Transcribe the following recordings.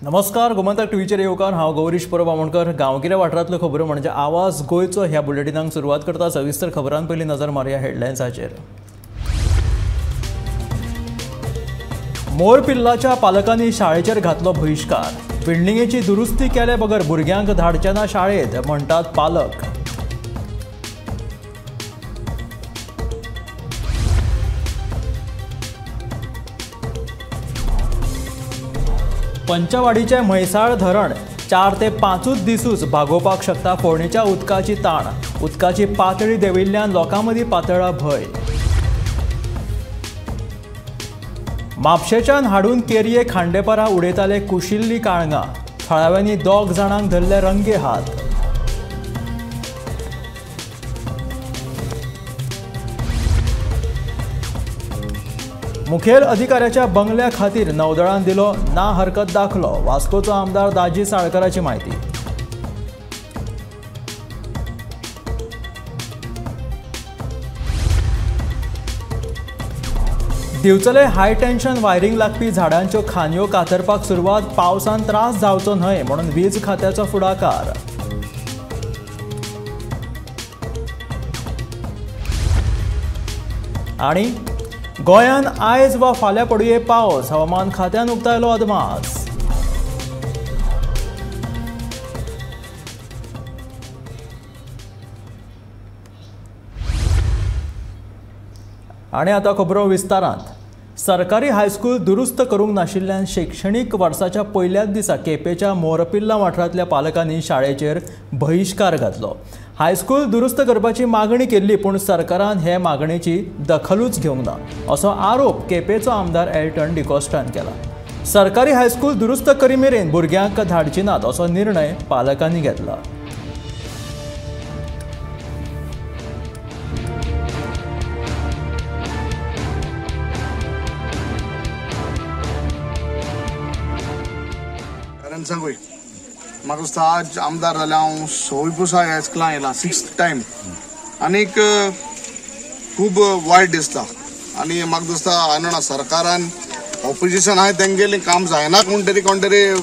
नमस्कार, गोमंतक टीव्हीचेर येवकार हांव गौरीश परब आमोणकर. गांवगिऱ्या वाठारांतल्यो खबरो म्हणजे आवाज गोंयचो ह्या बुलेटिनाक सुरवात करता. सविस्तर खबरां पयलीं नजर मारया हेडलायन्साचेर. मोरपिल्लाच्या पालकांनी शाळेचेर घातलो बहिष्कार. बिल्डिंगेची दुरुस्ती केले बगर भुरग्यांक धाडचे ना शाळेत म्हणटात पालक. पंचवाडीचे म्हैसाळ धरण 4 ते 5 दिसूच भागोवपाक शकता फोडणेच्या उदकाची ताण. उदकाची पातळी देंविल्ल्यान लोकां मदीं पातळ्ळा भंय. म्हापशेच्यान हाडून केरये खांडेपारा उडयताले कुशिल्लीं काळंगां. थळाव्यांनी 2 जाणांक धरले रंगे हात. मुखेल अधिकाऱ्याच्या बंगल्या खातीर नौदळान दिलो ना हरकत दाखलो. वास्कोचो आमदार दाजी साळकाराची माहिती. दिवचले हाय टेन्शन वायरिंग लागपी झाडांच्यो खांदयो कातरपाक सुरवात. पावसान त्रास जावचो न्हय म्हणून वीज खात्याचो फुडाकार. आनी गोंयान आयज वा फाल्यां पडुये पावस. हवामान खात्यान उक्तायलो अदमास. आनी आतां खबरो विस्तारांत. सरकारी हायस्कूल दुरुस्त करूंक नाशिल्ल्यान शैक्षणीक वर्साच्या पयल्याच दिसा केपेंच्या मोरपिल्ला वाठारांतल्या पालकांनी शाळेचेर बहिष्कार घातलो. हायस्कूल दुरुस्त करपाची मागणी केल्ली पूण सरकारान हे मागणेची दखलूच घेवंक ना असो आरोप केपेंचो आमदार एल्टन डिकॉस्टान केला. सरकारी हायस्कूल दुरुस्त करी मेरेन भुरग्यांक धाडची नात असो निर्णय पालकांनी घेतला. म्हाका दिसता आज आमदार जाल्यार हांव 6 पुसा हेस्कलां येयला 6th टायम आनीक खूब वायट दिसता. आनी म्हाका दिसता हांवें सरकारान ऑपोजिशन आहाय तेंगेलें काम जायना कोण तरी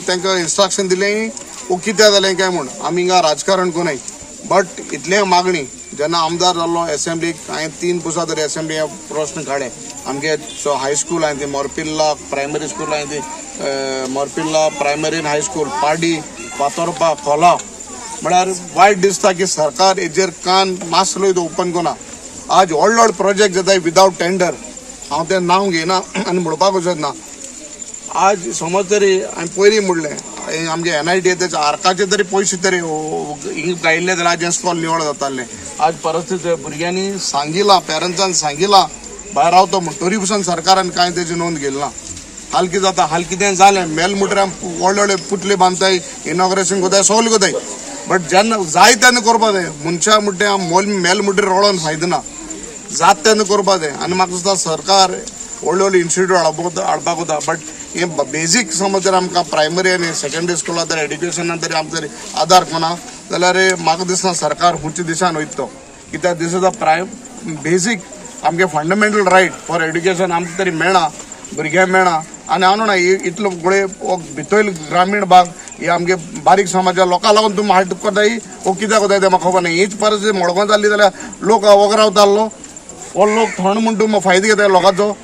तांकां इन्स्ट्रक्शन दिलें वो कितें जालें काय म्हूण. आमी हिंगा राजकारण कोनाय बट इतलें मागणी जेन्ना आमदार जाल्लो एसेंब्लीक हांवें 3 पुसा तरी एसेंब्ली प्रश्न काडे. आमगे हायस्कूल हांवें ती मोरपिल्ला प्रायमरी स्कूल हांवें ती मोरपिल्ला प्रायमरी आनी हायस्कूल पाडी फातोरपा खोला म्हळ्यार वायट दिसता की सरकार हेजेर कान मातसो ओपन कोना. आज व्हड प्रोजेक्ट जाताय विदावट टेंडर. हांव तें नांव घेयना आनी म्हणपाक वचत ना. आज समज तरी हांवें पयलीं म्हणलें आमगे NIT तेच्या आर्काचे तरी पयशे तरी हिंग गायिल्ले जाल्यार आज हें स्कॉल निवळ जातालें. आज परिस्थिती भुरग्यांनी सांगिलां, पेरंट्सान सांगिलां भायर रावता म्हण तरी पसून सरकारान कांय तेजी नोंद घेतली ना. हाल कितें जाता, हाल कितें जालें मेलमुट्रां व्हडले पुतले बांदताय, इनॉग्रेशन कोताय, सगळें कोताय बट जेन्ना जाय तेन्ना करपा जाय. मनशा मुट्टे मेलमुट्रे रोळोन फायदो ना. जात तेन्ना करपा जाय. आनी म्हाका दिसता सरकार व्हडले इन्स्टिट्यूट हाडपाक वता बट हे बेजीक समज जर आमकां प्रायमरी आनी सेकंडरी स्कुलां तरी एड्युकेशनान तरी आमकां तरी आदार कोना जाल्यार म्हाका दिसता सरकार खुंयच्या दिशान वयता तो. कित्याक दीस इज अ बेजीक आमगे फंडामेंटल रायट फॉर एड्युकेशन आमकां तरी मेळना, भुरग्यांक मेळना. आनी हांव ना इतलो गोळे भितर ग्रामीण भाग हे आमगे बारीक समाजा लोकां लागून तुमी हाड कोताय वो कित्याक कोताय तें म्हाका खबर ना. हीच परिस्थिती मडगांव जाल्ली जाल्यार लोक वोग रावतालो वो लोक थंड म्हूण तूं फायदो घेताय लोकांचो.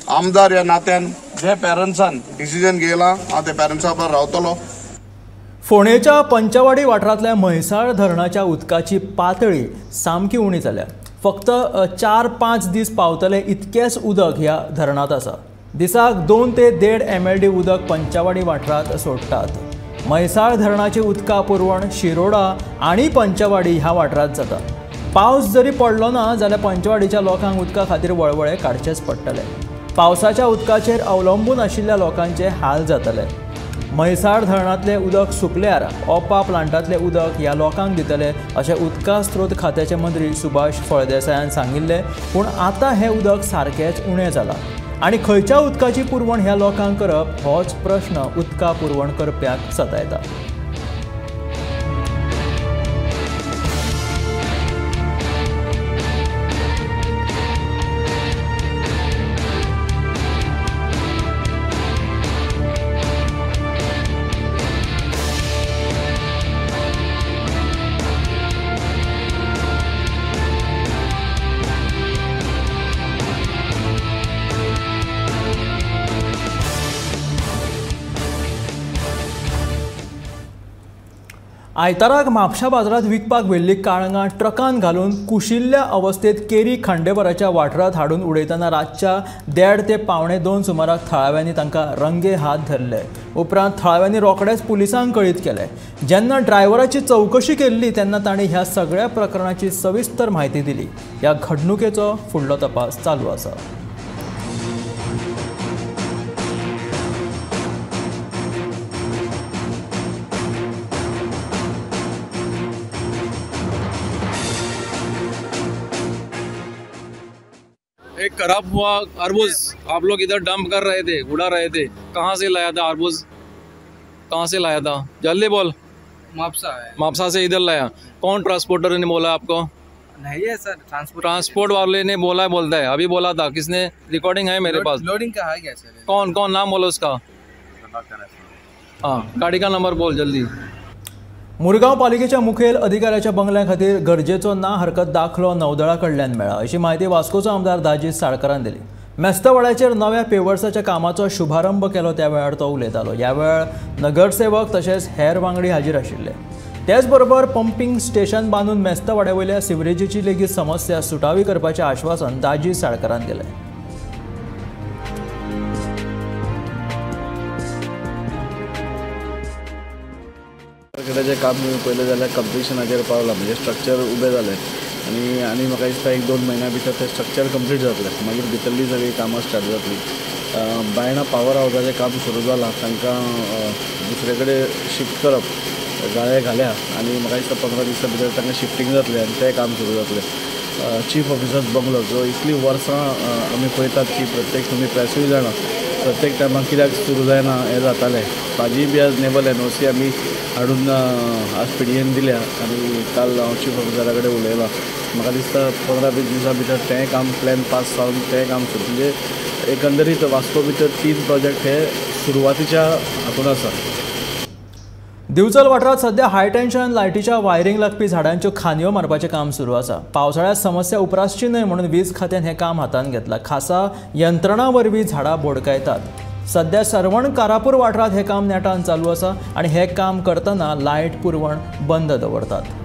आमदार ह्या नात्यान जे पेरंट्सान डिसिजन घेयला हांव त्या पेरंट्सा बरोबर रावतलो. फोंडेच्या पंचवाडी वाठारांतल्या म्हैसाळ धरणाच्या उदकाची पातळी सामकी उणी जाल्या. फक्त 4-5 दीस पावतले इतकेंच उदक ह्या धरणांत आसा. दिसाक 2 ते 1.5 MLD उदक पंचवाडी वाठारांत सोडटात. म्हैसाळ धरणाची उदका पुरवण शिरोडा आनी पंचवाडी ह्या वाठारांत जाता. पावस जरी पडलो ना जाल्यार पंचवाडीच्या लोकांक उदका खातीर वळवळे काडचेच पडटले. पावसाच्या उदकाचेर अवलंबून आशिल्ल्या लोकांचे हाल जातले. म्हैसाळ धरणांतलें उदक सुकल्यार ओपा प्लांटांतलें उदक ह्या लोकांक दितले अशें उदका स्त्रोत खात्याचे मंत्री सुभाष फळदेसायान सांगिल्लें. पूण आतां हें उदक सारकेंच उणें जालां आनी खंयच्या उदकाची पुरवण ह्या लोकांक करप होच प्रश्न उदका पुरवण करप्याक सतायता. आयताराक म्हापशा बाजारात विकपाक व्हेल्ली काळंगां ट्रकान घालून कुशिल्ल्या अवस्थेत केरी खांडेबराच्या वाठारात हाडून उडयतना रातच्या 1:30 ते 1:45 सुमाराक थळाव्यांनी तांकां रंगे हात धरले। उपरांत थळाव्यांनी रोखडेच पुलिसांक कळीत केले। जेन्ना ड्रायव्हराची चवकशी केल्ली तेन्ना तांणी ह्या सगळ्या प्रकरणाची सविस्तर म्हायती दिली। ह्या घडणुकेचो फुडलो तपास चालू आसा। एक खराब हुआ अरबूज आप लोग इधर डंप कर रहे थे, उड़ा रहे थे, कहाँ से लाया था अरबूज? कहाँ से लाया था? जल्दी बोल। मापसा है। मापसा से इधर लाया। कौन ट्रांसपोर्टर ने बोला आपको? नहीं है सर, ट्रांसपोर्ट वाले ने बोला बोलता है, अभी बोला था किसने? रिकॉर्डिंग है मेरे पास। लोडिंग का है क्या सर? कौन कौन नाम बोलो उसका? हाँ, गाड़ी का नंबर बोल जल्दी। मुरगांव पालिकेच्या मुखेल अधिकाऱ्याच्या बंगल्या खातीर गरजेचो ना हरकत दाखलो नौदळा कडल्यान मेळ्ळा अशी माहिती वास्कोचो आमदार दाजी साळकारान दिली। मेस्तवाड्याचेर नव्या पेवर्साच्या कामाचो शुभारंभ केलो त्या वेळार तो उलयतालो। ह्या वेळार नगरसेवक तशेंच हेर वांगडी हाजीर आशिल्ले। त्याच बरोबर पंपिंग स्टेशन बांदून मेस्तवाड्या वयल्या सिवरेजीची लेगीत समस्या सुटावी करपाचें आश्वासन दाजी साळकारान दिलें। जे काम पयलें जाल्यार कंप्लिशनाचेर पावलां, म्हणजे स्ट्रक्चर उबें जालें आनी म्हाका दिसता 1-2 म्हयन्या भितर तें स्ट्रक्चर कंप्लीट जातलें, मागीर भितरली सगळीं कामां स्टार्ट जातलीं। बायणां पावर हावसाचें काम सुरू जालां, तांकां दुसरे कडेन शिफ्ट करप गाळे घाल्या आनी म्हाका दिसता 15 दिसां भितर तांकां शिफ्टींग जातलें आनी तें काम सुरू जातलें। चीफ ऑफिसर्स बंगलो जो इतलीं वर्सां आमी पळयतात की प्रत्येक तुमी प्रेसूय जाणा प्रत्येक टायमार कित्याक सुरू जायना हें जातालें। म्हाजी बी आज नेवल NOC आमी हाडून आज PDN दिल्या आनी काल हांव चीफ ऑफिसरा कडेन उलयलां। म्हाका दिसता 15-20 दिसां भितर तें काम प्लॅन पास जावन तें काम सुरू, म्हणजे एकंदरीत वास्को भितर 3 प्रोजेक्ट हे सुरवातीच्या हातून आसा। दिवचल वाठारात सध्या हाय टेन्शन लायटीच्या वायरींग लागपी झाडांच्यो खांदयो मारपाचें काम सुरू आसा। पावसाळ्यांत समस्या उप्रासची न्हय म्हणून वीज खात्यान हें काम हातांत घेतलां। खासा यंत्रणा वरवीं झाडां बोडकायतात। सध्या सरवण कारापूर वाठारात हें काम नेटान चालू आसा आनी हें काम करतना लायट पुरवण बंद दवरतात।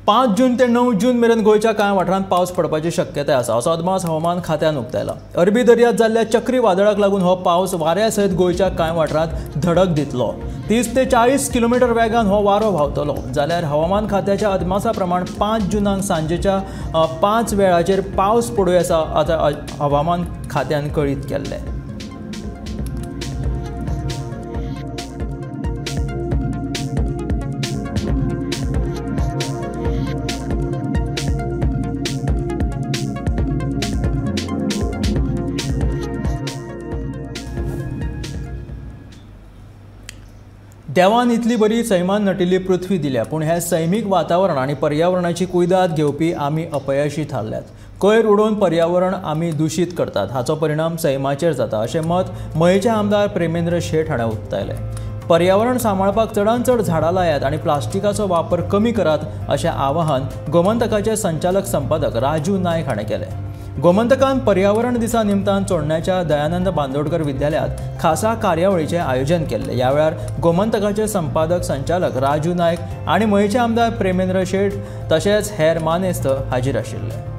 पांच जून ते 9 जून मेरेन गोंयच्या कांय वाठारांत पावस पडपाची शक्यताय आसा असो अदमास हवामान खात्यान उक्तायला। अरबी दर्यांत जाल्ल्या चक्रीवादळाक लागून हो पावस वाऱ्या सयत गोंयच्या कांय वाठारांत धडक दितलो। 30 ते 40 किलोमीटर वेगान हो वारो व्हांवतलो जाल्यार हवामान खात्याच्या अदमासा प्रमाण 5 जूनाक सांजेच्या 5 वेळाचेर पावस पडूं येता आतां हवामान खात्यान कळीत केल्लें। देवान इतली बरी सैमान नटिल्ली पृथ्वी दिल्या पूण हे सैमीक वातावरण आनी पर्यावरणाची कुयदाद घेवपी आमी अपयशी थारल्यात। कोयर उडोवन पर्यावरण आमी दूषित करतात हाचो परिणाम सैमाचेर जाता अशें मत मयेचे आमदार प्रेमेंद्र शेट हाणें उक्तायलें। पर्यावरण सांबाळपाक चडांत चड झाडां लायात आनी प्लास्टिकाचो वापर कमी करात अशें आवाहन गोमंतकाचे संचालक संपादक राजू नायक हाणें केलें। गोमंतकान पर्यावरण दिसा निमतान चोडण्याच्या दयानंद बांदोडकर विद्यालयांत खासा कार्यावळीचें आयोजन केल्लें। ह्या वेळार गोमंतकाचे संपादक संचालक राजू नायक आनी मयेचे आमदार प्रेमेंद्र शेट तशेंच हेर मानेस्त हाजीर आशिल्ले।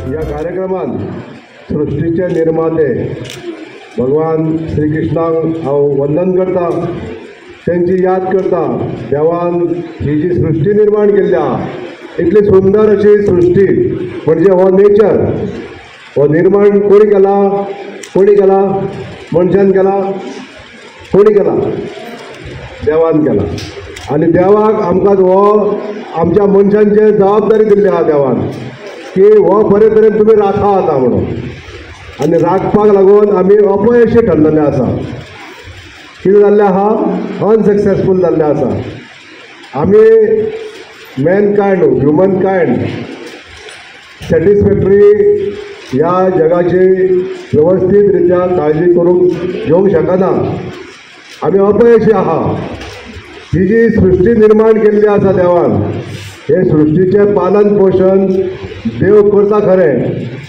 या कार्यक्रमात सृष्टीचे निर्माते भगवान श्रीकृष्णाक हांव वंदन करता, त्यांची याद करता। देवान ही जी सृष्टी निर्माण केल्या इतली सुंदर अशी सृष्टी म्हणजे हो नेचर, हो निर्माण कोणी केला? मनशान केला? कोणी केला? देवान केला. आणि देवाक आमकां हो आमच्या मनशांचे जबाबदारी दिल्ली आहा देवान, की हो बरे तरेन तुमी राखा आता म्हणून. आनी राखपाक लागून आमी अपयशी ठरलेले आसा. कितें जाल्लें आहा? अनसक्सेसफूल जाल्लें आसा. आमी मॅनकायंड, ह्युमन कायंड सॅटिस्फॅक्टरी ह्या जगाची व्यवस्थीत रित्या काळजी करूंक घेवंक शकना. आमी अपयशी आहा. ही जी सृष्टी निर्माण केल्ली आसा देवान, हे सृष्टीचें पालन पोशण देव करता खरें,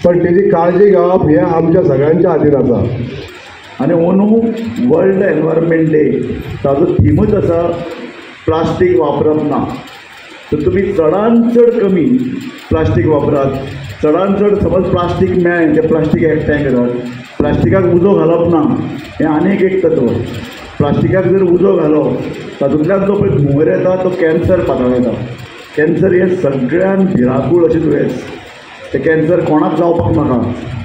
पण तेजी काळजी घेवप हें आमच्या सगळ्यांच्या हातीन आसा. आणि अंदू वर्ल्ड एनवायरमेंट डे ताजो थीमच आसा प्लास्टीक वापरप ना. तर तुमी चडान चड कमी प्लास्टीक वापरात. चडान चड समज प्लास्टीक मेळ्ळें तें प्लास्टीक एकठांय करात. प्लास्टिकाक उजो घालप ना हें आनीक एक तत्व. प्लास्टिकाक जर उजो घालो तातूंतल्यान जो पळय धुंवर येता तो कॅन्सर पातळ येता. कॅन्सर हें सगळ्यान भिराकूळ अशें दुयेंस. तें कॅन्सर कोणाक जावपाक नाका.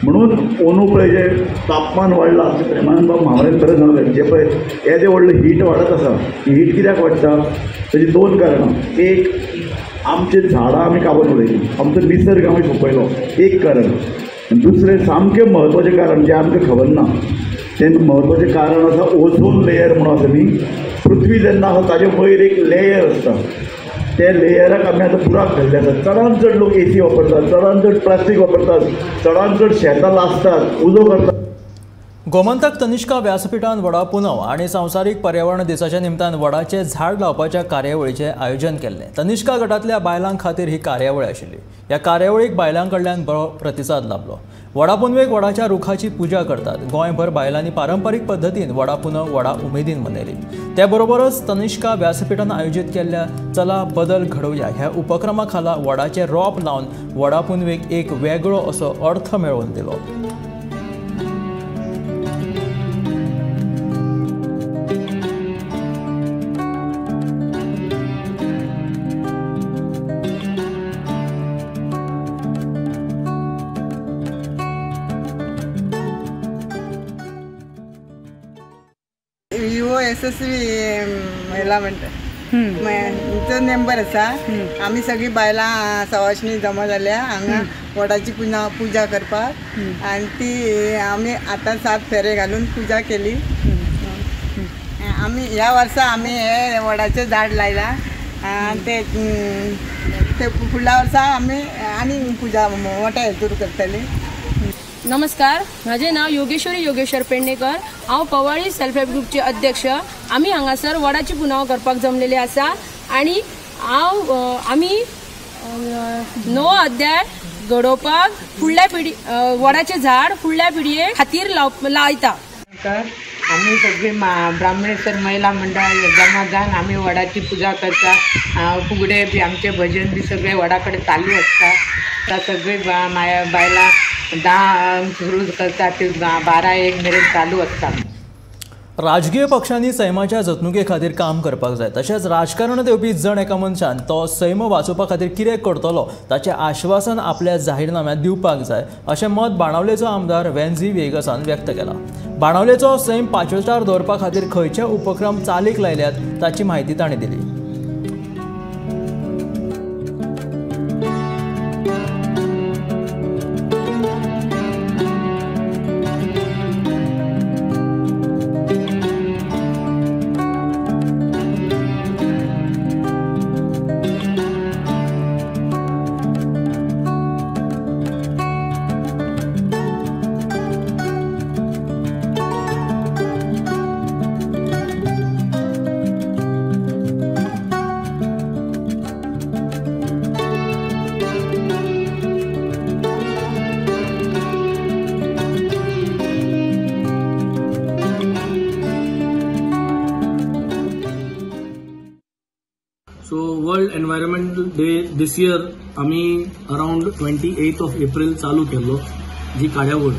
म्हणून अंदू पळय जें तापमान वाडलां तें प्रेमानंद बाब म्हामरेन खरें सांगलें, जें पळय हें जें व्हडलें हीट वाडत आसा, ही हीट कित्याक वाडटा? ताची दोन कारणां. एक, आमचे झाडां आमी काबून उडयलीं, आमचो निसर्ग आमी सोंपयलो, एक कारण. दुसरें सामकें म्हत्वाचें कारण जें आमकां खबर ना, तें म्हत्वाचें कारण आसा ओझोन लेयर म्हणून आसा न्ही. पृथ्वी जेन्ना आसा ताचे वयर एक लेयर आसता, त्या लेयराक आमी आतां बुराक घाल्ले आसा. चडान चड लोक एसी वापरतात, चडान चड प्लास्टीक वापरतात, चडान चड शेतां लासतात, उजो करतात. गोमंतक तनिष्का व्यासपीठान वडा पुनव आणि संवसारीक पर्यावरण दिसाच्या निमतान वडाचे झाड लावपाच्या कार्यावळीचे आयोजन केल्ले. तनिष्का गटातल्या बायलांक खातीर ही कार्यावळ आशिल्ली. ह्या कार्यावळीक बायलांकडल्यान बरो प्रतिसाद लाभलो. वडा पुनवेक वडाच्या रुखाची पुजा करतात. गोंयभर बायलांनी पारंपारीक पद्दतीन वडा पुनव व्हडा उमेदीन मनयली. त्या बरोबरच तनिष्का व्यासपीठान आयोजीत केल्ल्या चला बदल घडोवया ह्या उपक्रमा खाला वडाचे रोप लावन वडा पुनवेक एक वेगळो असो अर्थ मेळोवन दिलो. यशस्वी महिला म्हणटा मेंबर आसा. आमी सगळी बायलां सवाशिणी जमा जाल्या हांगा वडाची पुजा करपाक. आनी ती आमी आतां 7 फेरे घालून पुजा केली. आमी ह्या वर्सा आमी हे वडाचें झाड लायलां. ते फुडल्या वर्सा आमी आनी पुजा मोठ्या हेतूर करतली. नमस्कार, माझे नाव योगेश्वरी योगेश्वर पेडणेकर. हांव पवाळी सेल्फ हेल्प ग्रुपचे अध्यक्ष. आमी हांगासर वडाची पुनव करपाक जमलेली आसा आणि आमी 9 अध्याय घडोवपाक फुडल्या पिढी वडाचे झाड फुडल्या पिढये खातीर लायता. आम्ही सगळी ब्राह्मणेश्वर महिला मंडळ जमा जावन आम्ही वडाची पुजा करता. फुगडे बी आमचे भजन बी सगळे वडाकडे चालू असतात. सगळी बायला 10 सुरू करतात ते 12-1 मेरेन चालू असतात. राजकीय पक्षांनी सैमाच्या जतनुके खातीर काम करपाक जाय. तशेंच राजकारण दिवपी जण एका मनशान तो सैम वाचोवपा खातीर कितें करतलो ताचें आश्वासन आपल्या जाहीरनाम्यांत दिवपाक जाय अशें मत बाणावलेचो आमदार वेन्झी वेगसान व्यक्त केलां. बाणावलेचो सैम पांचवेचार दवरपा खातीर खंयचे उपक्रम चालीक लायल्यात ताची म्हायती ताणें दिली. So World Environmental Day this year आम्ही अराउंड 28th of April चालू केलो जी कार्यावळ.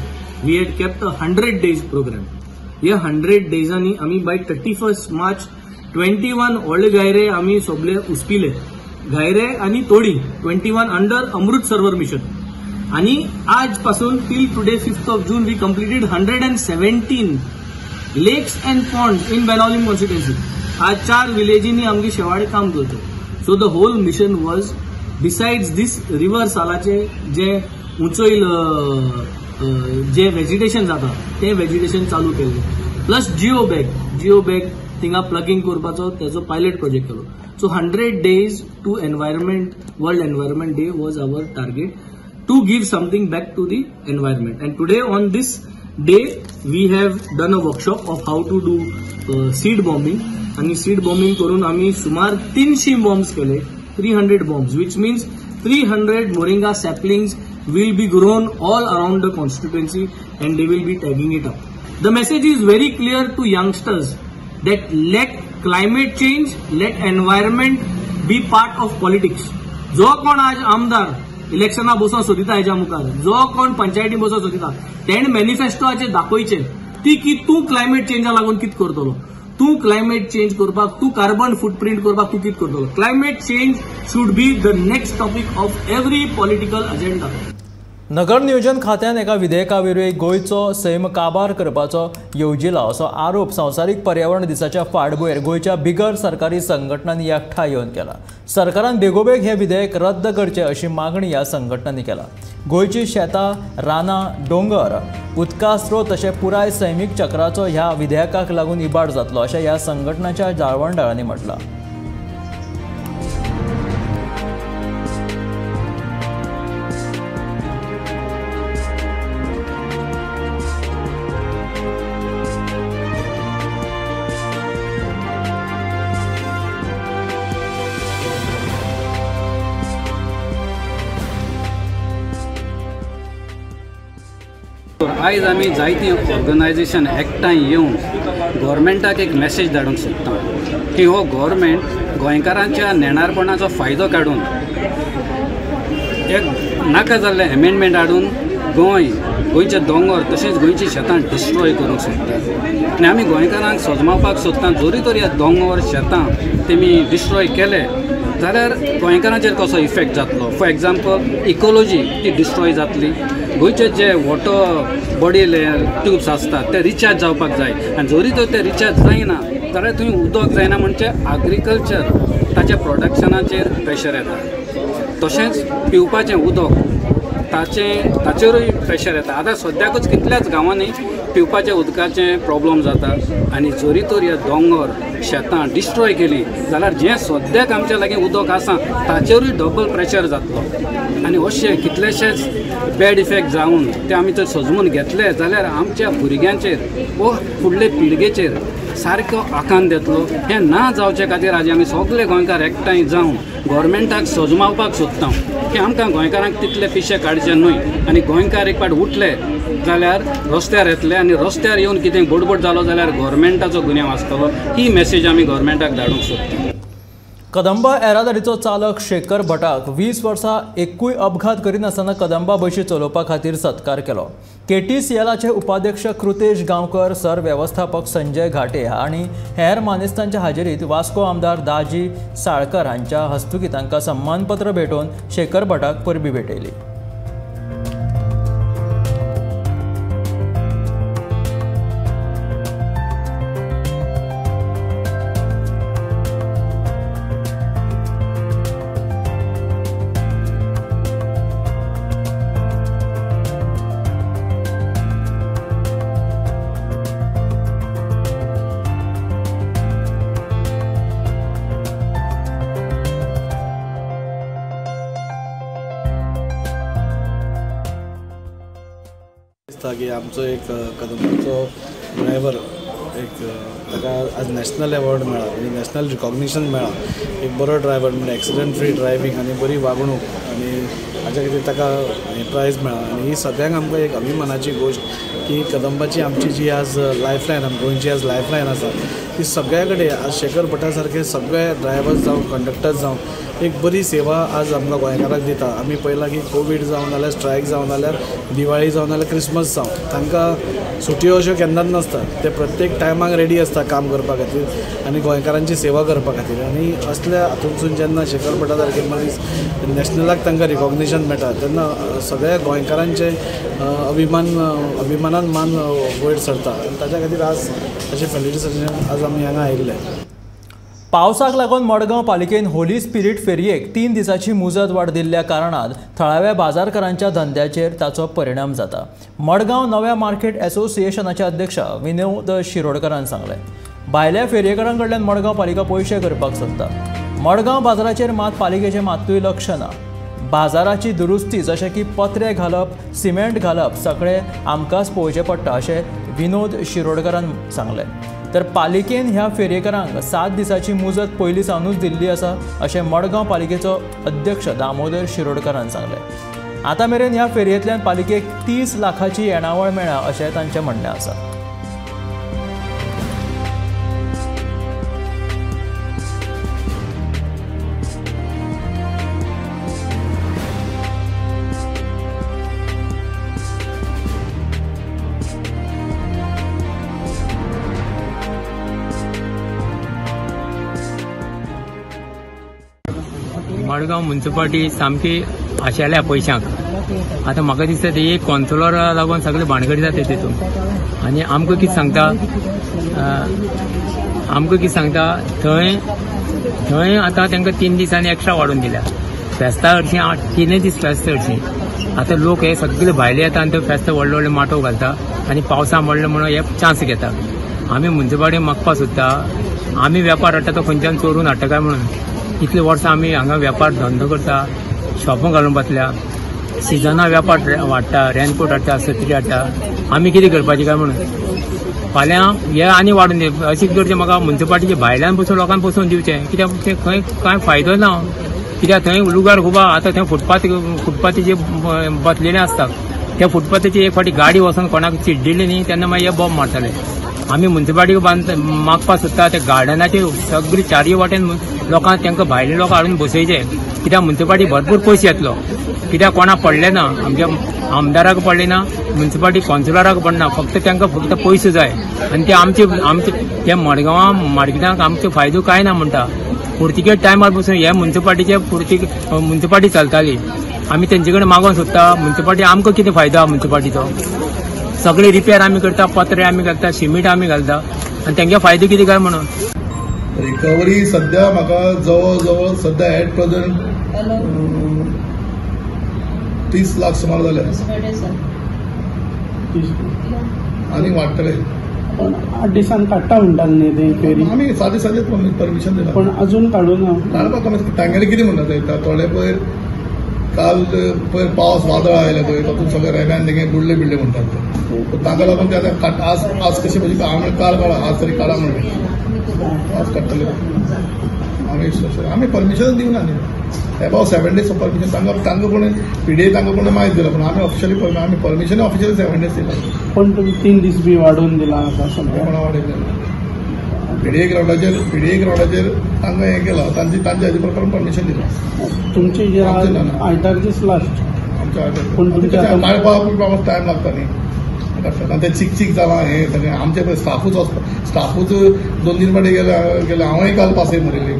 We had kept 100 days programme. ह्या 100 डेजांनी आम्ही बाय 31st March 21 व्हडले गायरे आम्ही सगळे उस्पिले घायरे आणि तोडी 21 अंडर अमृत सरोवर मिशन. आणि आजपासून till today 5th of June we completed 117 lakes and ponds in Benaulim constituency. आज 4 विलेजींनी आमगे शेवाळे काम करतो. So the whole mission was besides this river सालाचे जे उंचोईल जे वेजिटेशन जाता ते वेजिटेशन चालू केले. प्लस जिओ बॅग थिंगा प्लगिंग करपाचो त्याचो पायलट प्रोजेक्ट केलो. So 100 days to environment world environment day was our target to give something back to the environment. And today on this day we have done a workshop of how to do seed bombing. आणि seed bombing करून आम्ही सुमार 300 bombs केले. 300 bombs, which means 300 moringa saplings will be grown all around the constituency and they will be tagging it up. The message is very clear to youngsters that let climate change, let environment be part of politics. जो कोण आज आमदार इलेक्शना बसोन सोदिता हेच्या मुखार, जो कोण पंचायती बसोन सोदिता तेणे मॅनिफेस्टोचे दाखोवचे ती की तूं क्लायमेट चेंजा लागून कित करतलो, तूं क्लायमेट चेंज करपाक, तूं कार्बन फुटप्रिंट करपाक तूं कित करतलो. Climate change should be the next topic of every political agenda. नगर नियोजन खात्यान एका विधेयका विरोधी गोंयचो सैम काबार करपाचो येवजिला असो आरोप संवसारीक पर्यावरण दिसाच्या फाटभुंयेर गोंयच्या बिगर सरकारी संघटनांनी एकठांय येवन केला. सरकारान बेगोबेग हे विधेयक रद्द करचे अशी मागणी ह्या संघटनांनी केला. गोंयची शेतां, रानां, दोंगर, उदका स्रोत तशें पुराय सैमीक चक्राचो ह्या विधेयकाक लागून इबाड जातलो अशें ह्या संघटनाच्या जाळवणदारांनी म्हटलां. आयज आमी जायतीं ऑर्गनायजेशन एकठांय येवन गव्हर्मेंटाक एक मॅसेज धाडूंक सोदता की हो गव्हर्मेंट गोंयकारांच्या नेणारपणाचो फायदो काडून एक नाका जाल्लें एमेंडमेंट हाडून गोंयचे दोंगर तशेंच गोंयची शेतां डिस्ट्रॉय करूंक सोदता. आनी आमी गोंयकारांक सोजमावपाक सोदता जोरी तर ह्या दोंगर शेतां तेमी डिस्ट्रॉय केले जाल्यार गोंयकारांचेर कसो इफेक्ट जातलो. फॉर एग्जाम्पल इकोलॉजी ती डिस्ट्रॉय जातली. गोंयचे जे वॉटर बॉडी ट्यूब्स आसतात ते रिचार्ज जावपाक जाय आनी जोरी तर ते रिचार्ज जायना जाल्यार थंय उदक जायना म्हणजे एग्रीकल्चर ताच्या प्रोडक्शनाचेर प्रेशर येता. तशेंच पिवपाचें उदक ताचेरूय प्रेशर येता. आतां सद्याकूच कितल्याच गांवांनी पिवपाच्या उदकाचे प्रॉब्लम जाता आनी जोरी तर ह्या दोंगर शेतां डिस्ट्रॉय केली जाल्यार जें सद्याक आमच्या लागीं उदक आसा ताचेरूय डबल प्रेशर जातलो. आनी अशें कितलेशेच बॅड इफेक्ट जावन ते आमी जर सजमून घेतले जाल्यार आमच्या भुरग्यांचेर व फुडले पिळगेचेर सारको आकांत येतलो. हें ना जावचे खातीर आज आमी सगळे गोंयकार एकठांय जावन गव्हर्मेंटाक सजमावपाक सोदता की आमकां गोंयकारांक तितले पिशे काडचे न्हय आनी गोंयकार एक पाट उठले जाल्यार रस्त्यार येतले आनी रस्त्यार येवन कितें गडबड जालो जाल्यार गव्हर्मेंटाचो गुन्यांव आसतलो. ही मॅसेज आमी गव्हर्मेंटाक धाडूंक सोदता. कदंबा येरादारीचो चालक शेखर भटाक 20 वर्सां एकूय अपघात करिनासतना कदंबा बशी चलोवपा खातीर सत्कार केलो. KTCLचे उपाध्यक्ष कृतेश गांवकर, सर वेवस्थापक संजय घाटे आनी हेर मानेस्तांच्या हाजेरीत वास्को आमदार दाजी साळकर हांच्या हस्तुकीत तांकां सन्मानपत्र भेटोवन शेखर भटाक परबी भेटयली. की आमचो एक कदंबाचो ड्रायव्हर एक ताका आज नॅशनल अवॉर्ड मेळ्ळा आनी नॅशनल रिकॉग्निशन मेळ्ळा. एक बरो ड्रायव्हर म्हणजे एक्सिडंट फ्री ड्रायव्हिंग आनी बरी वागणूक आनी हाच्या खातीर ताका प्रायज मेळ्ळा आनी ही सगळ्यांक आमकां एक अभिमानाची गोश्ट की कदंबाची आमची जी आज लायफलायन गोंयची आज लायफलायन आसा ती सगळ्या कडेन आज शेखर भटा सारके सगळे ड्रायव्हर्स जावं कंडक्टर्स जावं एक बरी सेवा आज आमकां गोंयकारांक दिता. आमी पळयलां की कोवीड जावं नाल्यार स्ट्रायक जावं नाल्यार दिवाळी जावं नाल्यार क्रिसमस जावं तांकां सुटयो अश्यो केन्नाच नासता. ते प्रत्येक टायमाक रेडी आसता काम करपा खातीर आनी गोंयकारांची सेवा करपा खातीर. आनी असल्या हातूंतसून जेन्ना शेखर भटा सारके मनीस नॅशनलाक तांकां रिकॉग्निशन मेळटा तेन्ना सगळ्या गोंयकारांचे अभिमानान मान वयर सरता. आनी ताच्या खातीर आज अशें फेलिसिटेशन आज आमी हांगा आयिल्ले. पावसाक लागून मडगांव पालिकेन होली स्पिरीट फेरयेक 3 दिसांची मुजत वाड दिल्ल्या कारणान थळाव्या बाजारकारांच्या धंद्याचेर ताचो परिणाम जाता. मडगांव नव्या मार्केट असोसिएशनाचे अध्यक्ष विनोद शिरोडकरान सांगलें. भायल्या फेरयेकारां कडल्यान मडगांव पालिका पयशे करपाक सोदता. मडगांव बाजाराचेर मात पालिकेचें मात्तूय लक्ष ना. बाजाराची दुरुस्ती जशें की पत्रे घालप, सिमेंट घालप सगळें आमकांच पळोवचें पडटा अशें विनोद शिरोडकरान सांगलें. तर पालिकेन ह्या फेरयेकारांक 7 दिसांची मुजत पयलीं सावनूच दिल्ली आसा अशें मडगांव पालिकेचो अध्यक्ष दामोदर शिरोडकरान सांगलें. आतां मेरेन ह्या फेरयेंतल्यान पालिकेक 30 लाखाची येणावळ मेळ्ळ्या अशें तांचें म्हणणें आसा. मडगांव म्युनिसिपालिटी सामकी आशेल्या पयशांक. आतां म्हाका दिसता ते एक कॉन्सोलरा लागून सगळे भानगडी जाता तितून. आनी आमकां कितें सांगता थंय आतां तांकां 3 दिसांनी एक्स्ट्रा वाडून दिल्या. फेस्ता हरशीं 3 दीस फेस्त हरशीं. आतां लोक हे सगळे भायले येता आनी ते फेस्त व्हडले व्हडले माटो घालता आनी पावसान पडले म्हणून हे चान्स घेता. आमी म्युनिसिपालिटी मागपा सोदता आमी वेपार हाडटा तो खंयच्यान चोरून हाडटा काय म्हणून. इतले वर्सां आमी हांगा वेपार धंदो करता, शॉपां घालून बसल्या, सिजना वेपार वाडटा, रेनकोट हाडटा, सत्री हाडटा. आमी कितें करपाचें काय म्हणून. फाल्यां हे आनी वाडून दी अशें करचें म्हाका म्युनिसिपालिटीचे भायल्यान पसून लोकांक पसून दिवचें. कित्याक तें खंय कांय फायदो ना. कित्याक थंय लुगार खूब आतां थंय फुटपाथीचे बसलेले आसता. त्या फुटपाथीची एक फावटी गाडी वचोन कोणाक चिड्डिल्ली न्ही तेन्ना मागीर हे बॉम्ब मारताले. आमी म्युनिसिपालिटी मागपा सोदता ते गार्डनाचे सगळे चारय वाटेन लोकांक तांकां भायले लोक हाडून बसयचे. कित्याक म्युनिसिपालिटी भरपूर पयशे येतलो. कित्याक कोणाक पडले ना, आमच्या आमदाराक पडले ना, म्युनिसिपालिटी कावन्सिलराक पडना. फक्त तांकां फक्त पयशे जाय आनी ते आमचे हे मडगांवां मार्केटाक आमचो फायदो कांय ना म्हणटा. पुर्तिगेज टायमार पसून हे म्युनिसिपालिटी चलताली. आमी तेंचे कडेन मागोवंक सोदता म्युनिसिपालिटी आमकां कितें फायदो आहा म्युनिसिपालिटीचो. सगळे रिपेर आमी करता, पत्रे आमी घालता, सिमीट आमी घालता आनी तांगे फायदो कितें काय म्हणून. रिकवरी सध्या म्हाका जवळ जवळ सध्या एट प्रेझेंट 30 लाख सुमार जाले आनी वाडटले. 8 दिसांनी काडटा म्हणटाले न्ही ते फेरी. आमी 7 दिसांचेच परमिशन दिला पण अजून काडूना. काडपाक तांगेले कितें म्हणटा ते थोडे पयर काल पयर पावस वादळ आयले पळय तातूंत सगळे रेब्यान तेगे बुडले बिडले म्हणटात. ताका लागून ते आतां आज कशें म्हणजे हांवें काल काडा आज तरी काडा म्हणलें. आज काडटले आमी परमिशन दिवना न्ही. अबाव 7 डेज परमिशन तांकां कोणी PDA तांकां कोणी माहीत दिला. पण आमी ऑफिशियली आमी परमिशन ऑफिशियली 7 डेज दिला. पण तुमी 3 दीस बी वाडोवन दिला आतां सगळ्या कोणा वाडयलें. PDA ग्राउंडाचेर तांकां हें केलां तांचे हाजे प्रकारान परमिशन दिलां. तुमचे जे आयतार दीस लास्ट पूण काडपाक टायम लागता न्ही. ते चीक जालां हें सगळें आमचे स्टाफूच 2-3 फावटी गेले. हांवूय काल पासय मरिल्ली.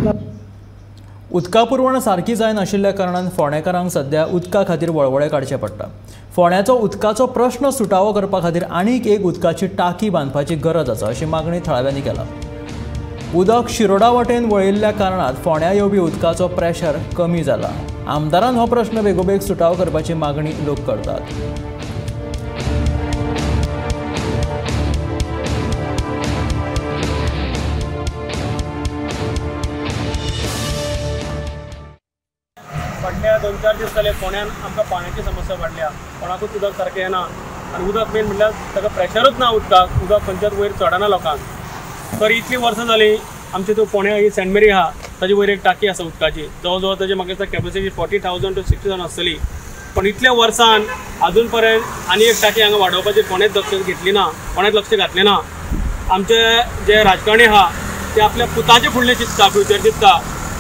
उदका पुरवण सारकी जाय नाशिल्ल्या कारणान फोंडेकारांक सध्या उदका खातीर वळवळे काडचे पडटा. फोंड्याचो उदकाचो प्रश्न सुटावो करपा खातीर आनीक एक उदकाची टाकी बांदपाची गरज आसा अशी मागणी थळाव्यांनी केला. उदक शिरोडा वटेन वळिल्ल्या कारणान फोंड्या येवपी उदकाचो प्रेशर कमी जाला. आमदारान हो प्रश्न बेगोबेग सुटावो करपाची मागणी लोक करतात. फाटल्या 2-4 दीस जाले फोंड्यान आमकां पाण्याची समस्या वाडल्या. कोणाकूच उदक सारकें येना आनी उदक मेन म्हणल्यार ताका प्रेशरूच ना उदकाक. उदक खंयच्याच वयर चडना लोकांक. तर इतलीं वर्सां जालीं आमचे तो फोंड्या ही सेंट मेरी आहा ताजे वयर एक टाकी आसा उदकाची. जवळ जवळ ताजी म्हाका दिसता कॅपॅसिटी 40,000 to 60,000 आसतली. पण इतल्या वर्सान अजून पर्यंत आनी एक टाकी हांगा वाडोवपाचेर कोणेच लक्ष घेतली ना, कोणेच लक्ष घातलें ना. आमचे जे राजकारणी आहा ते आपल्या पुताचे फुडलें चिंतता, फ्युचर चिंतता.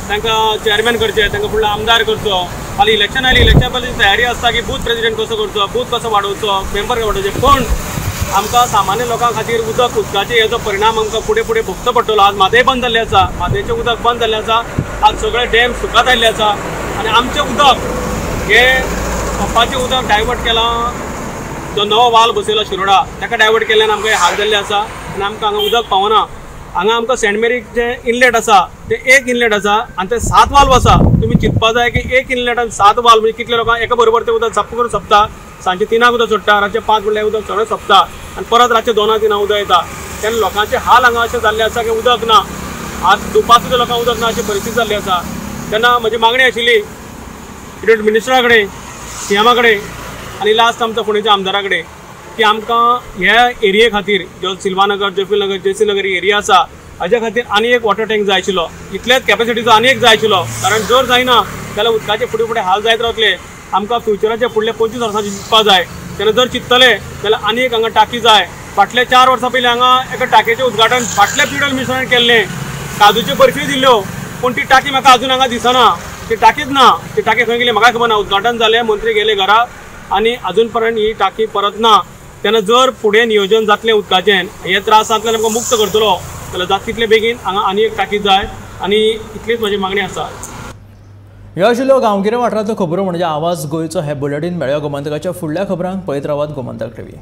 तांकां चेअरमॅन करचे, तांकां फुडलो आमदार करचो. फाल्यां इलेक्शन आयली, इलेक्शन पयलीं तयारी आसता की बूथ प्रेसिडेंट कसो करचो, बूथ कसो वाडोवचो, मेंबर वाडोवचे. पूण आमकां सामान्य लोकां खातीर उदकाचे हेजो परिणाम आमकां फुडें भोगचो पडटलो. आज म्हादय बंद जाल्लें आसा, म्हादयचें उदक बंद जाल्लें आसा. आज सगळे डॅम सुकात आयिल्ले आसा आनी आमचें उदक हे पंपाचें उदक डायवर्ट केलां. जो नवो वाल बसयलो शिरोडा ताका डायवर्ट केल्ल्यान आमकां हे हाल जाल्ले आसा आनी आमकां हांगा उदक पावना. हांगा आमकां सेंट मेरीचें इनलेट आसा, ते एक इनलेट आसा आनी ते 7 वाल्व आसा. तुमी चिंतपाक जाय की एक इनलेटान 7 वाल्व म्हणजे कितले लोकांक एका बरोबर ते उदक झप्प करून सोंपता. सांजचे 3 उदक सोडटा, रातचे 5 म्हणल्यार उदक सगळें सोंपता आनी परत रातचे 2-3 उदक येता. तेन्ना लोकांचे हाल हांगा अशें जाल्ले आसा की उदक ना. आज दुपार सुद्दां लोकांक उदक ना अशी परिस्थिती जाल्ली आसा. तेन्ना म्हजी मागणी आशिल्ली मिनिस्टरा कडेन, सीएमा कडेन आनी लास्ट आमच्या फोंडेच्या आमदारा कडेन की आमकां ह्या एरिये खातीर जो सिल्वानगर, जयफील नगर, जयसिंहनगर एरिया आसा हाज्या खातीर आनी एक वॉटर टँक जाय आशिल्लो. इतलेच कॅपॅसिटीचो आनी एक जाय आशिल्लो. कारण जर जायना जाल्यार उदकाचे फुडें फुडें हाल जायत रावतले. आमकां फ्युचराचे फुडले 25 वर्सांचे चिंतपाक जाय. तेन्ना जर चिंततले जाल्यार आनी एक हांगा टाकी जाय. फाटले 4 वर्सां पयलीं हांगा एका टाकयेचें उद्घाटन फाटल्या पिरियड मिनिस्टरान केल्लें. काजूच्यो बर्फी दिल्ल्यो पूण ती टाकी म्हाका अजून हांगा दिसना. ती टाकीच ना. ती टाकी खंय गेली म्हाका खबर ना. उद्घाटन जालें, मंत्री गेले घरा आनी अजून पर्यंत ही टाकी परत ना. तेन्ना जर फुडें नियोजन जातलें उदकाचें, हे त्रासांतल्यान आमकां मुक्त करतलो जाल्यार जाता तितले बेगीन हांगा आनी एक टाकी जाय आनी इतलीच म्हजी मागणी आसा. ह्यो आशिल्ल्यो गांवगिऱ्या वाठारांतल्यो खबरो म्हणजे आवाज गोंयचो. हे बुलेटीन मेळ्ळ्या गोमंतकाच्या फुडल्या खबरांक पळयत रावात गोमंतक टीव्ही.